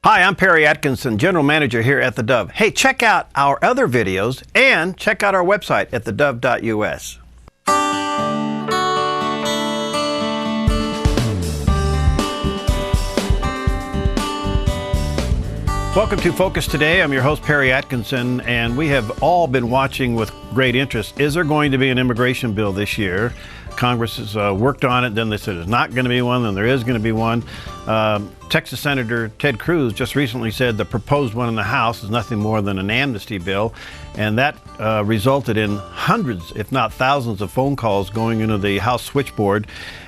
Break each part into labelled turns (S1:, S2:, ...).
S1: Hi, I'm Perry Atkinson, General Manager here at theDove. Hey, check out our other videos and check out our website at theDove.us. Welcome to Focus Today. I'm your host, Perry Atkinson, and we have all been watching with great interest. Is there going to be an immigration bill this year? Congress has worked on it, then they said there's not going to be one, then there is going to be one. Texas Senator Ted Cruz just recently said the proposed one in the House is nothing more than an amnesty bill, and that resulted in hundreds, if not thousands, of phone calls going into the House switchboard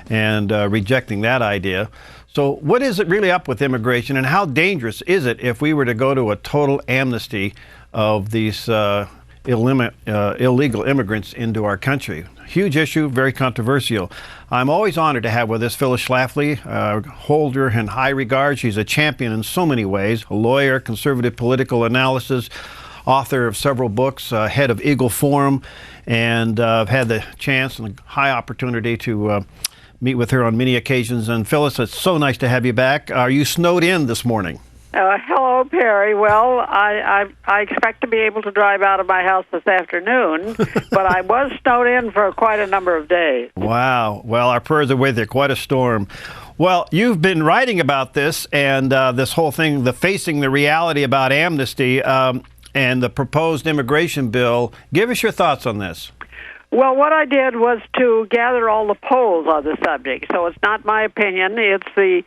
S1: and rejecting that idea. So what is it really up with immigration, and how dangerous is it if we were to go to a total amnesty of these illegal immigrants into our country? Huge issue, very controversial. I'm always honored to have with us Phyllis Schlafly, hold her in high regard. She's a champion in so many ways, a lawyer, conservative political analysis, author of several books, head of Eagle Forum, and I've had the chance and high opportunity to meet with her on many occasions. And Phyllis, it's so nice to have you back. Are you snowed in this morning?
S2: Hello, Perry. Well, I expect to be able to drive out of my house this afternoon, but I was snowed in for quite a number of days.
S1: Wow. Well, our prayers are with you. Quite a storm. Well, you've been writing about this and this whole thing, the facing the reality about amnesty and the proposed immigration bill. Give us your thoughts on this.
S2: Well, what I did was to gather all the polls on the subject. So it's not my opinion. It's the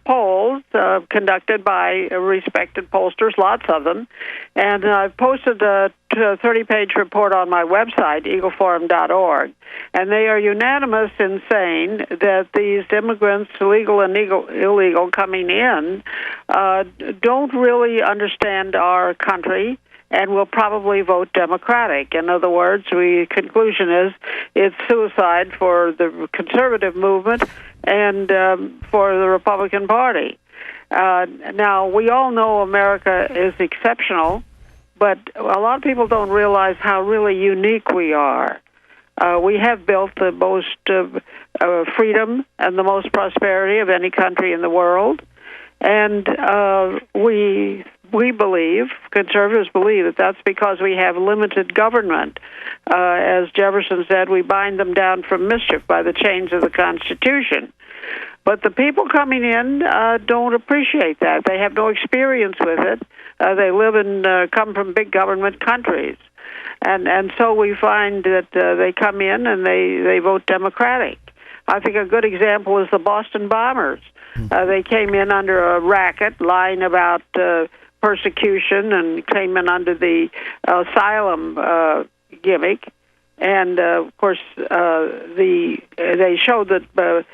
S2: polls conducted by respected pollsters, lots of them. And I've posted a 30-page report on my website, eagleforum.org. And they are unanimous in saying that these immigrants, legal and illegal, coming in, don't really understand our country and will probably vote Democratic. In other words, conclusion is it's suicide for the conservative movement and for the Republican Party. Now, we all know America is exceptional, but a lot of people don't realize how really unique we are. We have built the most freedom and the most prosperity of any country in the world, and we believe, conservatives believe, that that's because we have limited government. As Jefferson said, we bind them down from mischief by the chains of the Constitution. But the people coming in don't appreciate that. They have no experience with it. They live and come from big government countries. And so we find that they come in and they vote Democratic. I think a good example is the Boston bombers. They came in under a racket, lying about persecution, and came in under the asylum gimmick. And, of course, they showed that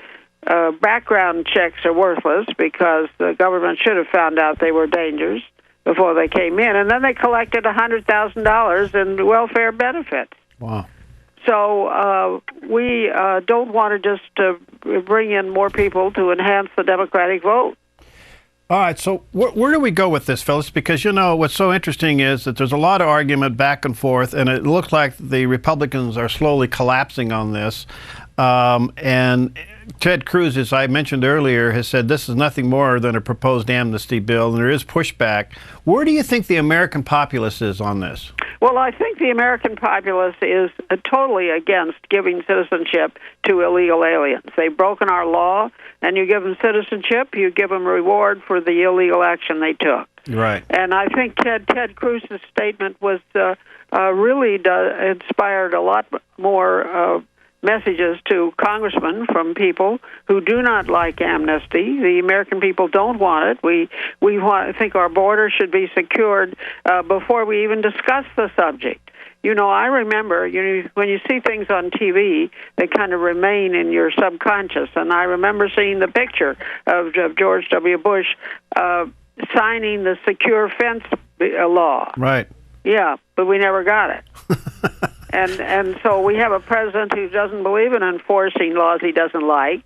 S2: background checks are worthless because the government should have found out they were dangerous before they came in. And then they collected $100,000 in welfare benefits.
S1: Wow.
S2: So we don't want to just bring in more people to enhance the Democratic vote.
S1: All right, so where do we go with this, Phyllis? Because, you know, what's so interesting is that there's a lot of argument back and forth, and it looks like the Republicans are slowly collapsing on this. And Ted Cruz, as I mentioned earlier, has said this is nothing more than a proposed amnesty bill, and there is pushback. Where do you think the American populace is on this?
S2: Well, I think the American populace is totally against giving citizenship to illegal aliens. They've broken our law, and you give them citizenship, you give them a reward for the illegal action they took.
S1: Right.
S2: And I think Ted Cruz's statement was really inspired a lot more messages to congressmen from people who do not like amnesty. The American people don't want it. We think our border should be secured before we even discuss the subject. You know, I remember when you see things on TV, they kind of remain in your subconscious. And I remember seeing the picture of George W. Bush signing the secure fence law.
S1: Right.
S2: Yeah, but we never got it. And so we have a president who doesn't believe in enforcing laws he doesn't like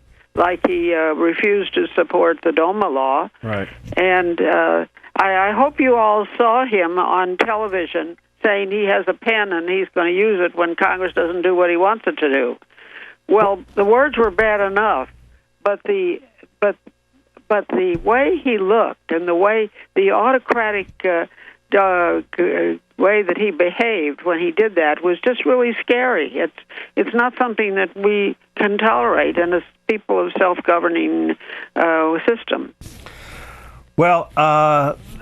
S2: he refused to support the DOMA law.
S1: Right.
S2: And I hope you all saw him on television saying he has a pen and he's going to use it when Congress doesn't do what he wants it to do. Well, the words were bad enough, but but the way he looked and the autocratic way that he behaved when he did that was just really scary. It's not something that we can tolerate in a people of self-governing system.
S1: Well,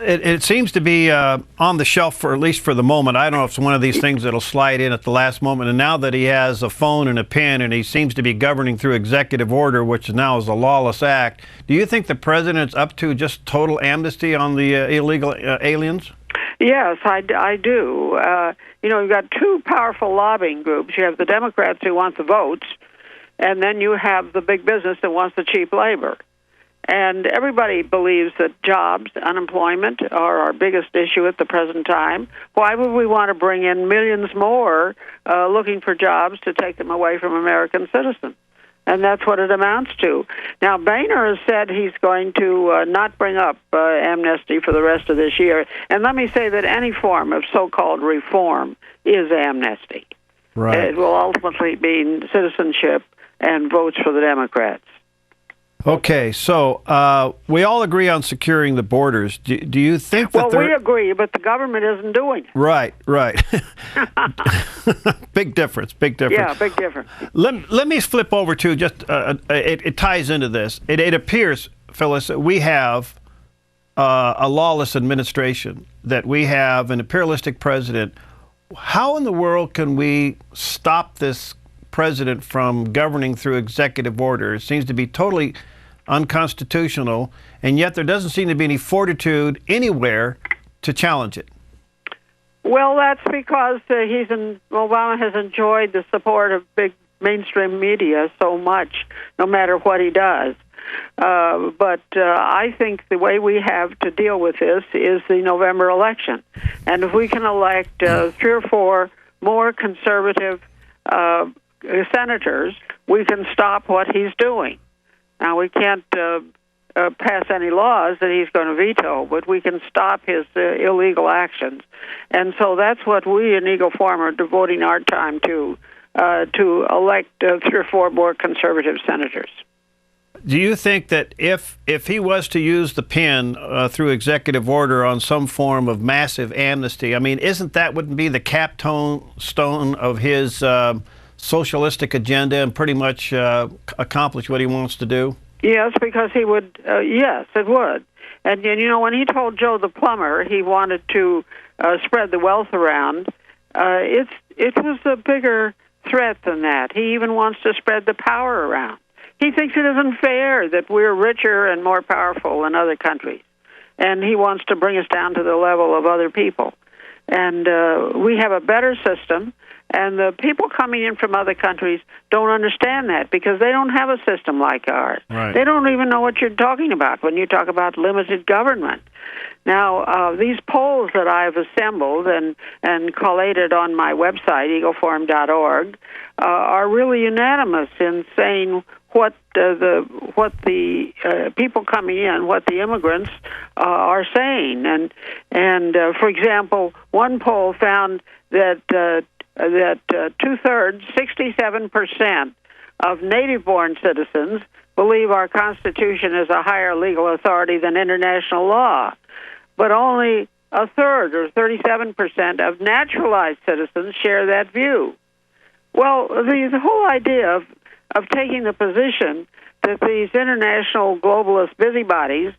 S1: it seems to be on the shelf for at least for the moment. I don't know if it's one of these things that'll slide in at the last moment. And now that he has a phone and a pen and he seems to be governing through executive order, which now is a lawless act, do you think the president's up to just total amnesty on the illegal aliens?
S2: Yes, I do. You've got two powerful lobbying groups. You have the Democrats who want the votes, and then you have the big business that wants the cheap labor. And everybody believes that jobs, unemployment, are our biggest issue at the present time. Why would we want to bring in millions more looking for jobs to take them away from American citizens? And that's what it amounts to. Now, Boehner has said he's going to not bring up amnesty for the rest of this year. And let me say that any form of so-called reform is amnesty.
S1: Right.
S2: It will ultimately mean citizenship and votes for the Democrats.
S1: Okay, so we all agree on securing the borders. Do you think that
S2: we agree, but the government isn't doing it.
S1: Right. Big difference.
S2: Yeah, big difference.
S1: Let me flip over to just, it ties into this. It appears, Phyllis, that we have a lawless administration, that we have an imperialistic president. How in the world can we stop this president from governing through executive order? It seems to be totally unconstitutional, and yet there doesn't seem to be any fortitude anywhere to challenge it.
S2: Well, that's because Obama has enjoyed the support of big mainstream media so much, no matter what he does. But I think the way we have to deal with this is the November election. And if we can elect 3 or 4 more conservative senators, we can stop what he's doing. Now, we can't pass any laws that he's going to veto, but we can stop his illegal actions. And so that's what we in Eagle Forum are devoting our time to elect 3 or 4 more conservative senators.
S1: Do you think that if he was to use the pen through executive order on some form of massive amnesty, I mean, wouldn't be the capstone of his socialistic agenda and pretty much accomplish what he wants to do?
S2: Yes, because he would. Yes, it would. And when he told Joe the plumber he wanted to spread the wealth around, it was a bigger threat than that. He even wants to spread the power around. He thinks it isn't fair that we're richer and more powerful than other countries, and he wants to bring us down to the level of other people. And we have a better system. And the people coming in from other countries don't understand that because they don't have a system like ours.
S1: Right.
S2: They don't even know what you're talking about when you talk about limited government. Now, these polls that I've assembled and collated on my website, eagleforum.org, are really unanimous in saying what the people coming in, what the immigrants are saying. And for example, one poll found that 2/3, 67% of native-born citizens believe our Constitution is a higher legal authority than international law, but only 1/3, or 37%, of naturalized citizens share that view. Well, the whole idea of taking the position that these international globalist busybodies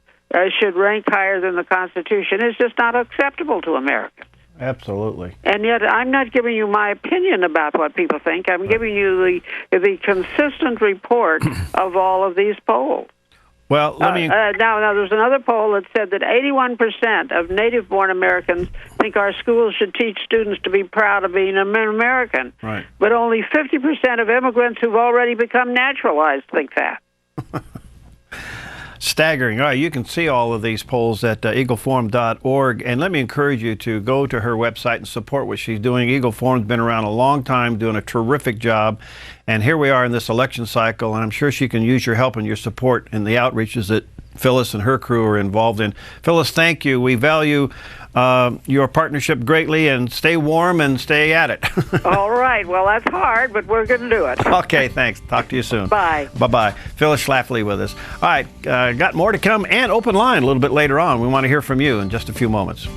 S2: should rank higher than the Constitution is just not acceptable to Americans.
S1: Absolutely.
S2: And yet I'm not giving you my opinion about what people think. I'm giving you the consistent report of all of these polls.
S1: Well, let me...
S2: Now, there's another poll that said that 81% of native-born Americans think our schools should teach students to be proud of being an American.
S1: Right.
S2: But only 50% of immigrants who've already become naturalized think that.
S1: Staggering. All right, you can see all of these polls at eagleforum.org. And let me encourage you to go to her website and support what she's doing. Eagle Forum's been around a long time, doing a terrific job. And here we are in this election cycle, and I'm sure she can use your help and your support in the outreaches Phyllis and her crew are involved in. Phyllis, thank you. We value your partnership greatly, and stay warm and stay at it.
S2: All right. Well, that's hard, but we're going to do it.
S1: Okay, thanks. Talk to you soon.
S2: Bye.
S1: Bye-bye. Phyllis Schlafly with us. All right, got more to come and open line a little bit later on. We want to hear from you in just a few moments.